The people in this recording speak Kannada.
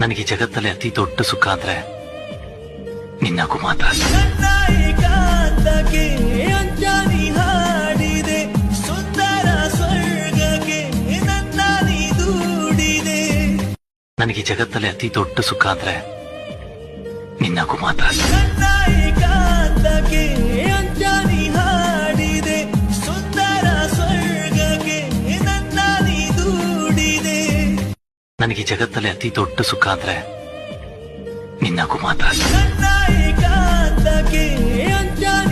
ನನಗೆ ಜಗತ್ತಲ್ಲಿ ಅತಿ ದೊಡ್ಡ ಸುಖ ಅಂದ್ರೆ ನಿನ್ನಗೂ ಮಾತ್ರ. ಹಾಡಿದೆ ಸುಂದರ ಸ್ವರ್ಗಕ್ಕೆ ನನ್ನ ನೀ ದೂಡಿದೆ. ನನಗೆ ಜಗತ್ತಲ್ಲಿ ಅತಿ ದೊಡ್ಡ ಸುಖ ಅಂದ್ರೆ ನಿನ್ನಗೂ ಮಾತ್ರ. ಏಕಾಂತಕ್ಕೆ ಅಂಜನಿ ಹಾಡಿದೆ ಸುಂದರ ಸ್ವರ್ಗಕ್ಕೆ ನನ್ನ ನೀ ದೂಡಿದೆ. ನನಗೆ ಜಗತ್ತಲ್ಲಿ ಅತಿ ದೊಡ್ಡ ಸುಖ ಅಂದ್ರೆ ನಿನ್ನಗೂ ಮಾತ್ರ. ಏಕಾಂತಕ್ಕೆ ಅಂಜನಿ